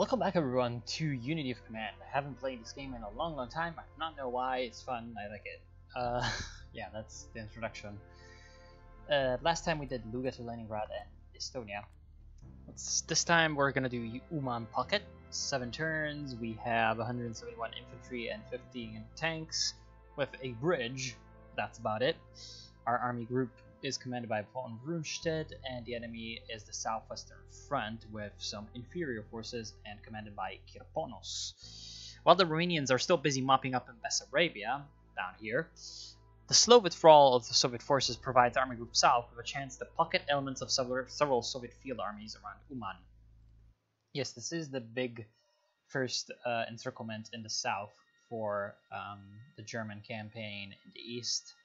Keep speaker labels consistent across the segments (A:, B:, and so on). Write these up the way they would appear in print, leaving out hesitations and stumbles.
A: Welcome back everyone to Unity of Command. I haven't played this game in a long time. I do not know why. It's fun. I like it. Yeah, that's the introduction. Last time we did Luga to Leningrad and Estonia. This time we're gonna do Uman Pocket. 7 turns. We have 171 infantry and 15 tanks with a bridge. That's about it. Our army group is commanded by von Rundstedt, and the enemy is the southwestern front with some inferior forces and commanded by Kirponos. While the Romanians are still busy mopping up in Bessarabia, down here, the slow withdrawal of the Soviet forces provides Army Group South with a chance to pocket elements of several Soviet field armies around Uman. Yes, this is the big first encirclement in the south for the German campaign in the east.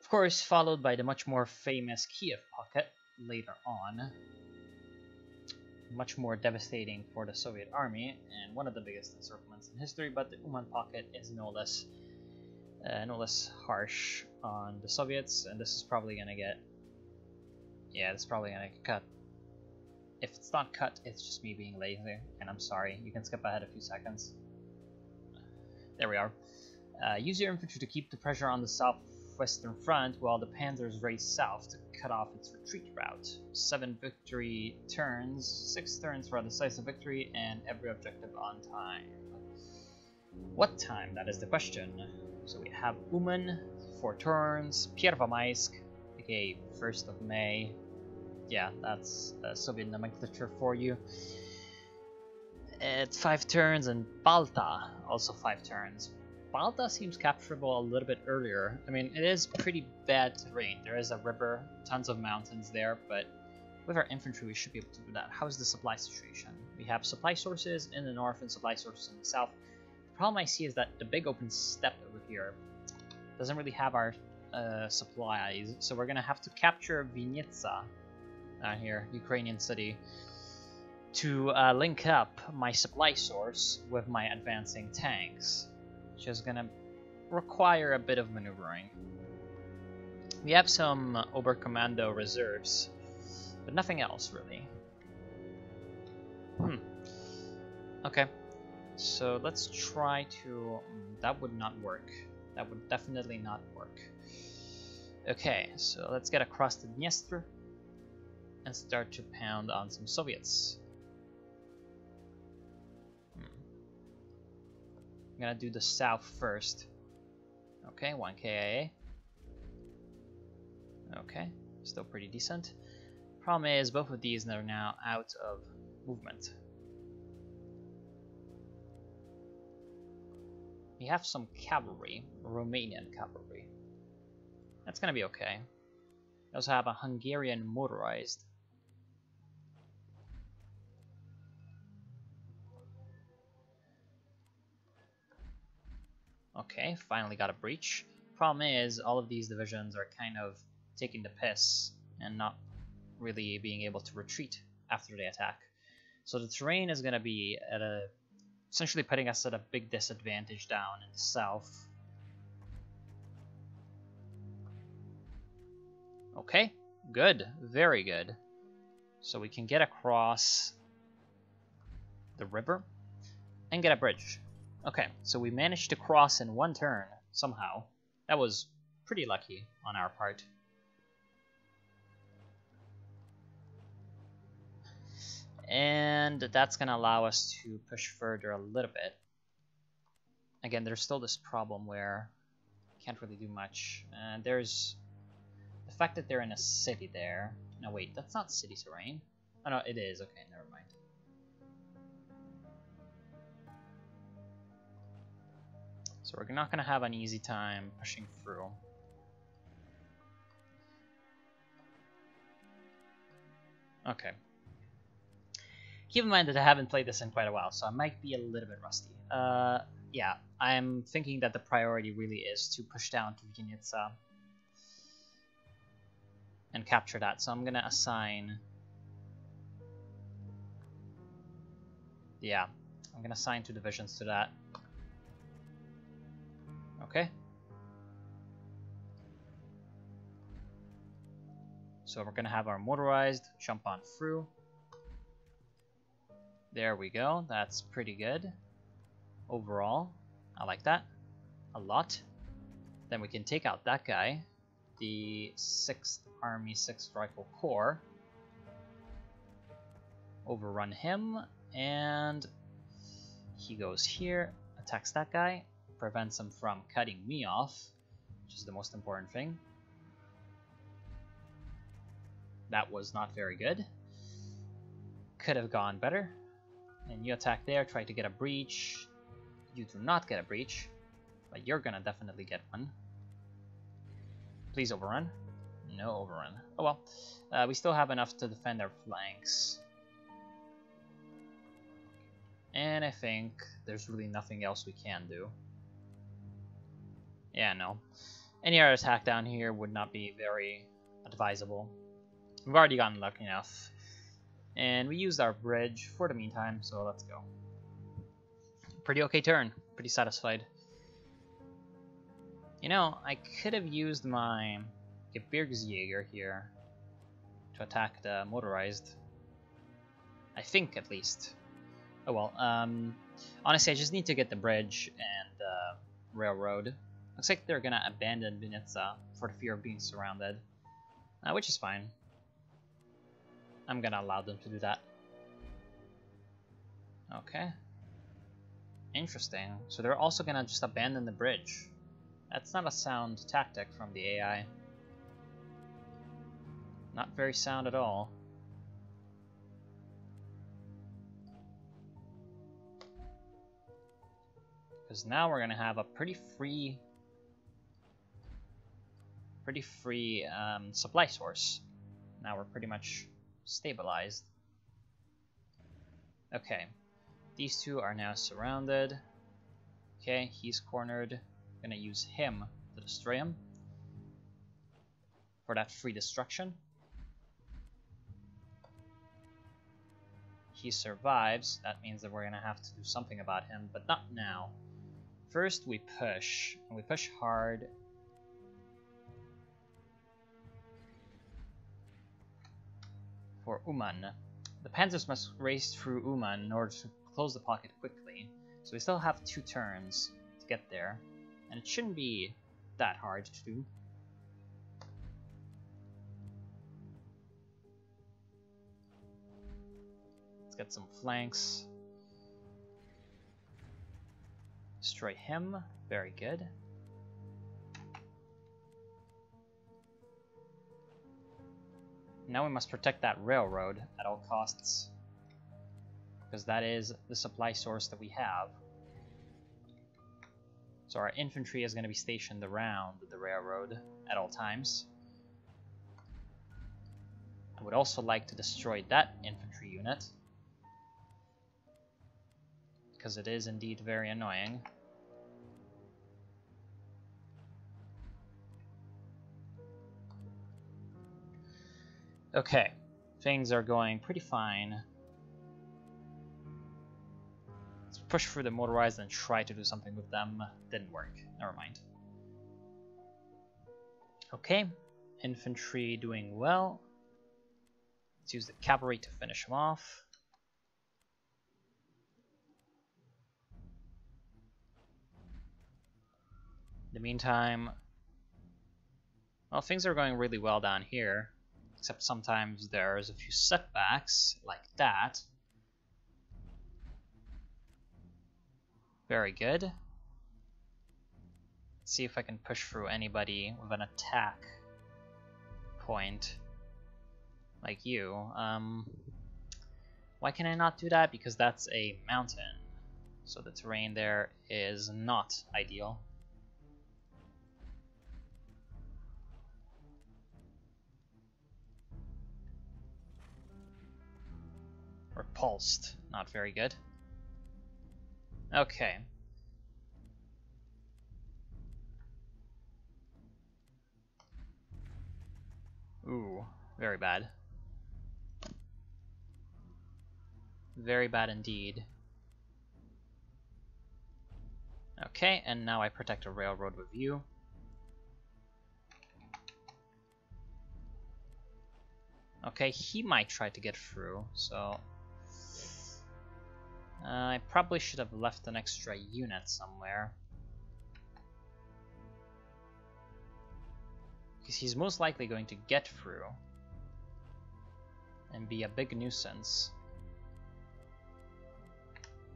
A: Of course, followed by the much more famous Kiev Pocket later on. Much more devastating for the Soviet army, and one of the biggest encirclements in history, but the Uman Pocket is no less harsh on the Soviets, and this is probably gonna get... yeah, it's probably gonna get cut. If it's not cut, it's just me being lazy, and I'm sorry. You can skip ahead a few seconds. There we are. Use your infantry to keep the pressure on the southwestern front while the panzers race south to cut off its retreat route. 7 victory turns, 6 turns for a decisive victory, and every objective on time. What time? That is the question. So we have Uman, 4 turns, Pierwomaisk, aka 1st of May. Yeah, that's Soviet nomenclature for you. It's 5 turns, and Balta, also 5 turns. Balta seems capturable a little bit earlier. I mean, it is pretty bad terrain. There is a river, tons of mountains there, but with our infantry we should be able to do that. How's the supply situation? We have supply sources in the north and supply sources in the south. The problem I see is that the big open steppe over here doesn't really have our supplies, so we're gonna have to capture Vinnytsia down here, Ukrainian city, to link up my supply source with my advancing tanks, which is gonna require a bit of maneuvering. We have some Oberkommando reserves, but nothing else really. Okay, so let's try to... that would not work. That would definitely not work. Okay, so let's get across the Dniester and start to pound on some Soviets. I'm gonna do the south first. Okay, 1 KIA. Okay, still pretty decent. Problem is, both of these are now out of movement. We have some cavalry, Romanian cavalry. That's gonna be okay. We also have a Hungarian motorized. Okay, finally got a breach. Problem is, all of these divisions are kind of taking the piss and not really being able to retreat after they attack. So the terrain is going to be at essentially putting us at a big disadvantage down in the south. Okay, good, very good. So we can get across the river and get a bridge. Okay, so we managed to cross in 1 turn, somehow. That was pretty lucky on our part. And that's going to allow us to push further a little bit. Again, there's still this problem where can't really do much. There's the fact that they're in a city there. No, wait, that's not city terrain. Oh no, it is. Okay, never mind. So we're not going to have an easy time pushing through. Okay. Keep in mind that I haven't played this in quite a while, so I might be a little bit rusty. Yeah, I'm thinking that the priority really is to push down to Vinnytsia and capture that. So I'm going to assign... yeah, I'm going to assign 2 divisions to that. Okay. So we're gonna have our motorized jump on through. There we go. That's pretty good. Overall, I like that a lot. Then we can take out that guy, the 6th Army 6th Rifle Corps. Overrun him, and he goes here, attacks that guy, prevents him from cutting me off, which is the most important thing. That was not very good. Could have gone better. And you attack there, try to get a breach. You do not get a breach, but you're gonna definitely get one. Please overrun. No overrun. Oh well. We still have enough to defend our flanks. And I think there's really nothing else we can do. Yeah, no. Any other attack down here would not be very advisable. We've already gotten lucky enough. And we used our bridge for the meantime, so let's go. Pretty okay turn. Pretty satisfied. You know, I could have used my Gebirgsjäger here to attack the motorized. I think, at least. Oh well, honestly, I just need to get the bridge and the railroad. Looks like they're gonna abandon Vinitsa for the fear of being surrounded, which is fine. I'm gonna allow them to do that. Okay. Interesting. So they're also gonna just abandon the bridge. That's not a sound tactic from the AI. Not very sound at all. Because now we're gonna have a pretty free supply source. Now we're pretty much stabilized. Okay, these two are now surrounded. Okay, he's cornered. Gonna use him to destroy him for that free destruction. He survives. That means that we're gonna have to do something about him, but not now. First we push, and we push hard. For Uman. The Panzers must race through Uman in order to close the pocket quickly, so we still have 2 turns to get there, and it shouldn't be that hard to do. Let's get some flanks. Destroy him. Very good. Now we must protect that railroad at all costs, because that is the supply source that we have. So our infantry is going to be stationed around the railroad at all times. I would also like to destroy that infantry unit, because it is indeed very annoying. Okay, things are going pretty fine. Let's push through the motorized and try to do something with them. Didn't work. Never mind. Okay, infantry doing well. Let's use the cavalry to finish them off. In the meantime, well, things are going really well down here. Except sometimes there's a few setbacks, like that. Very good. Let's see if I can push through anybody with an attack point, like you. Why can I not do that? Because that's a mountain, so the terrain there is not ideal. Repulsed. Not very good. Okay. Ooh, very bad. Very bad indeed. Okay, and now I protect a railroad with you. Okay, he might try to get through, so I probably should have left an extra unit somewhere. Because he's most likely going to get through and be a big nuisance.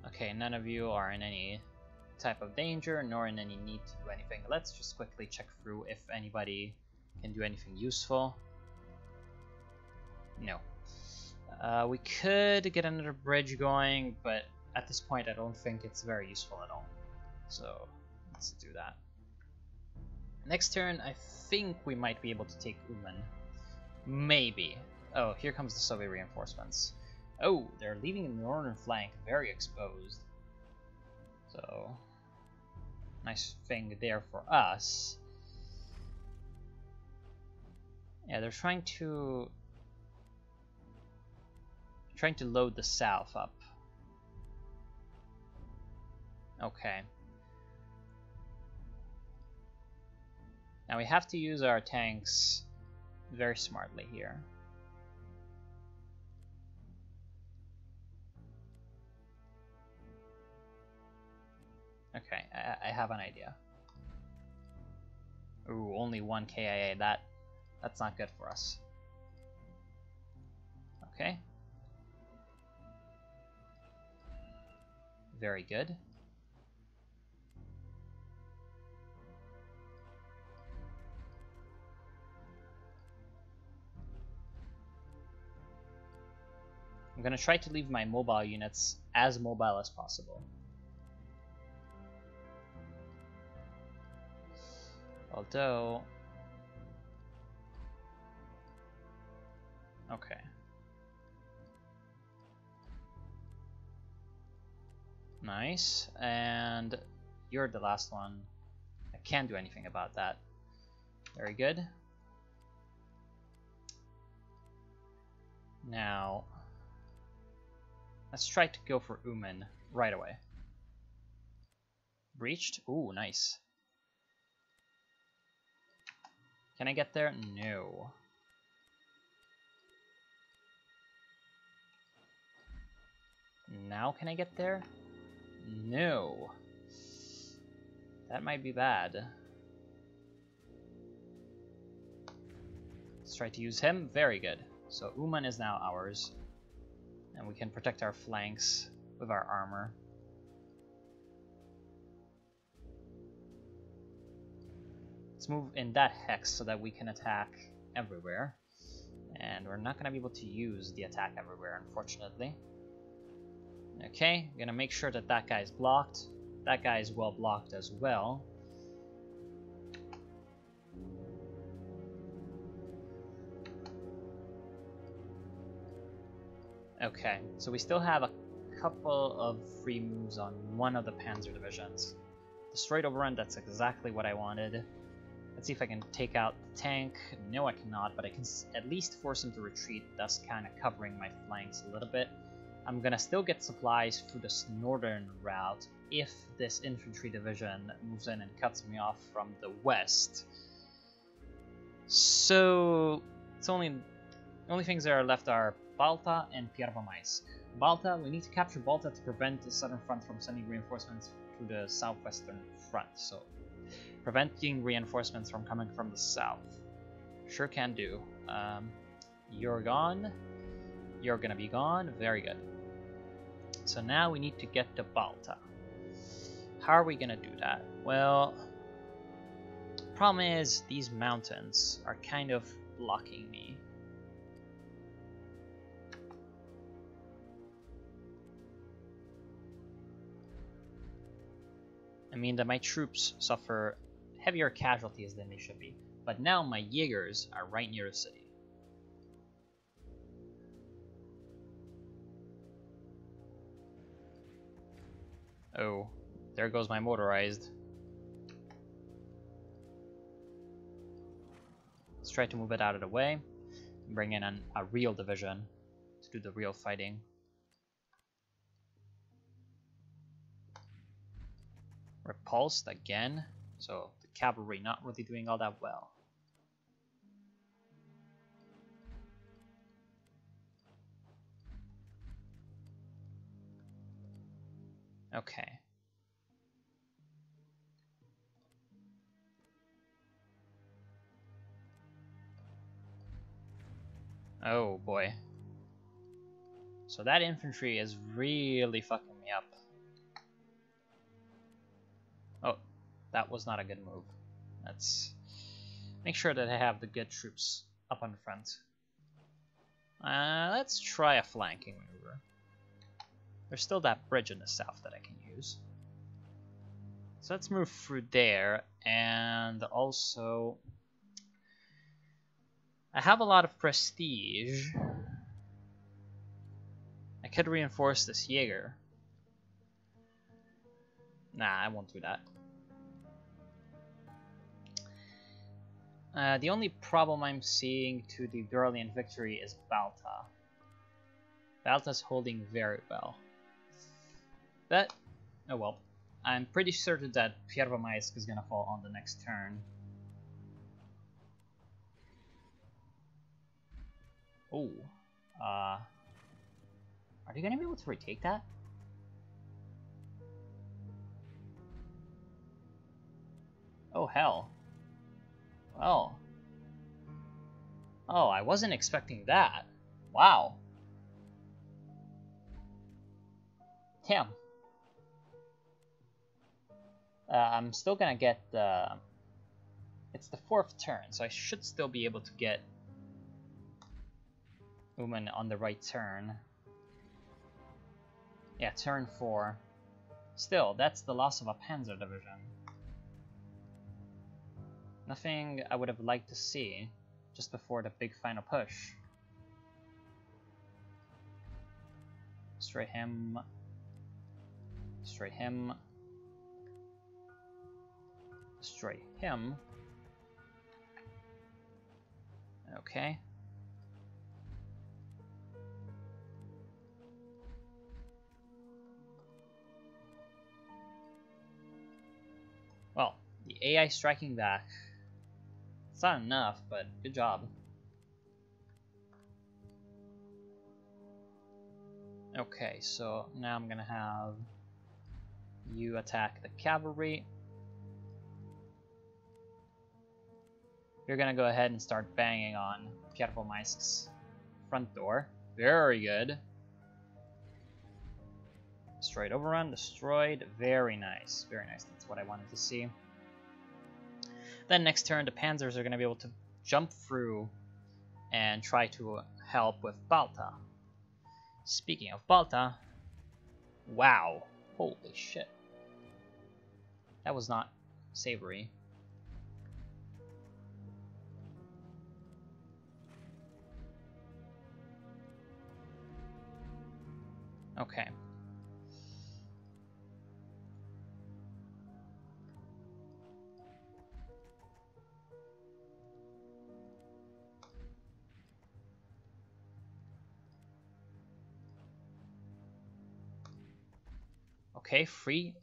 A: Okay, none of you are in any type of danger, nor in any need to do anything. Let's just quickly check through if anybody can do anything useful. No. We could get another bridge going, but at this point I don't think it's very useful at all. So let's do that. Next turn, I think we might be able to take Uman. Maybe. Oh, here comes the Soviet reinforcements. Oh, they're leaving the northern flank very exposed. So, nice thing there for us. Yeah, they're trying to load the south up. Okay. Now we have to use our tanks very smartly here. Okay, I have an idea. Ooh, only one KIA. That's not good for us. Okay. Very good. I'm gonna try to leave my mobile units as mobile as possible. Although... okay. Nice. And you're the last one. I can't do anything about that. Very good. Now, let's try to go for Uman right away. Breached? Ooh, nice. Can I get there? No. Now can I get there? No. That might be bad. Let's try to use him. Very good. So Uman is now ours. And we can protect our flanks with our armor. Let's move in that hex so that we can attack everywhere. And we're not going to be able to use the attack everywhere, unfortunately. Okay, I'm going to make sure that that guy is blocked. That guy is well blocked as well. Okay, so we still have a couple of free moves on one of the Panzer divisions. Destroyed overrun, that's exactly what I wanted. Let's see if I can take out the tank. No, I cannot, but I can at least force him to retreat, thus kind of covering my flanks a little bit. I'm gonna still get supplies through this northern route if this infantry division moves in and cuts me off from the west. So it's only things that are left are Balta and Первомайsk. Balta, we need to capture Balta to prevent the southern front from sending reinforcements to the southwestern front. So preventing reinforcements from coming from the south. Sure can do. You're gone. You're gonna be gone. Very good. So now we need to get to Balta. How are we gonna do that? Well, problem is these mountains are kind of blocking me. I mean that my troops suffer heavier casualties than they should be, but now my Jaegers are right near the city. Oh, there goes my motorized. Let's try to move it out of the way and bring in a real division to do the real fighting. Repulsed again, so the cavalry not really doing all that well. Okay. Oh boy. So that infantry is really fucking me up. Oh, that was not a good move. Let's make sure that I have the good troops up on the front. Let's try a flanking maneuver. There's still that bridge in the south that I can use. So let's move through there, and also I have a lot of prestige. I could reinforce this Jaeger. Nah, I won't do that. The only problem I'm seeing to the Duralian victory is Balta. Balta's holding very well. But, oh well. I'm pretty certain that Pierwomaisk is gonna fall on the next turn. Oh. Are they gonna be able to retake that? Oh hell. Well. Oh, I wasn't expecting that. Wow. Damn. I'm still gonna get the... It's the 4th turn, so I should still be able to get Uman on the right turn. Yeah, turn 4. Still, that's the loss of a Panzer division. Nothing I would have liked to see just before the big final push. Destroy him. Destroy him. Destroy him. Okay. Well, the AI striking back. It's not enough, but good job. Okay, so now I'm gonna have you attack the cavalry. You're gonna go ahead and start banging on Pierwomaisk's front door. Very good. Destroyed overrun, destroyed. Very nice, very nice. That's what I wanted to see. Then next turn, the Panzers are gonna be able to jump through and try to help with Balta. Speaking of Balta, wow, holy shit. That was not savory. Okay. Okay, free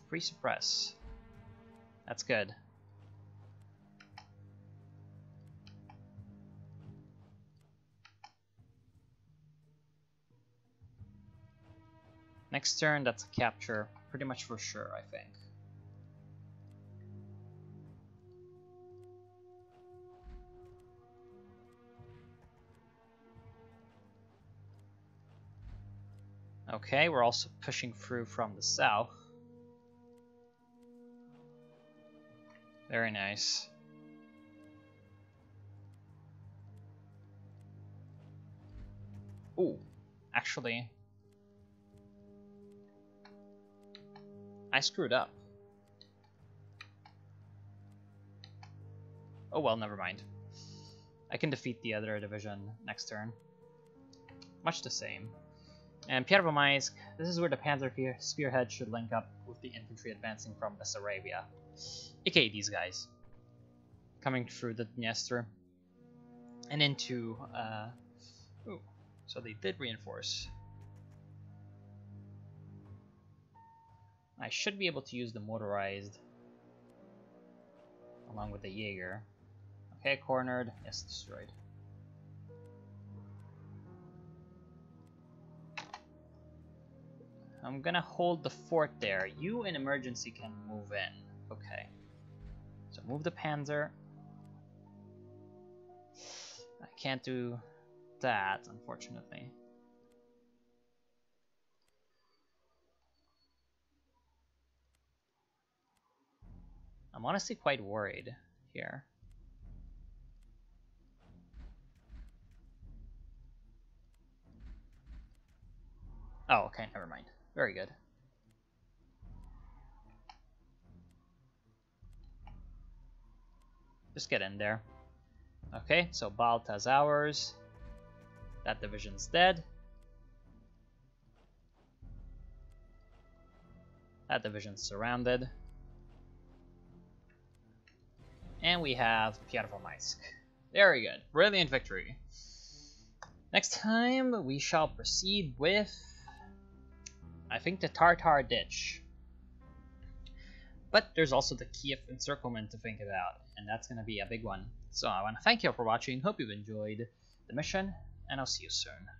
A: suppress. That's good. Next turn, that's a capture, pretty much for sure, I think. Okay, we're also pushing through from the south. Very nice. Ooh, actually, I screwed up. Oh well, never mind. I can defeat the other division next turn. Much the same. And Pierwomaisk, this is where the Panzer Spearhead should link up with the infantry advancing from Bessarabia. AKA these guys. Coming through the Dniester. And into... ooh, so they did reinforce. I should be able to use the motorized along with the Jaeger. Okay, cornered. Yes, destroyed. I'm gonna hold the fort there. You in emergency can move in. Okay. So move the Panzer. I can't do that, unfortunately. I'm honestly quite worried here. Oh, okay, never mind. Very good. Just get in there. Okay, so Balta's ours. That division's dead. That division's surrounded. And we have Pyatrovolmysk. Very good. Brilliant victory. Next time, we shall proceed with, I think, the Tartar Ditch. But there's also the Kiev encirclement to think about, and that's going to be a big one. So I want to thank you all for watching, hope you've enjoyed the mission, and I'll see you soon.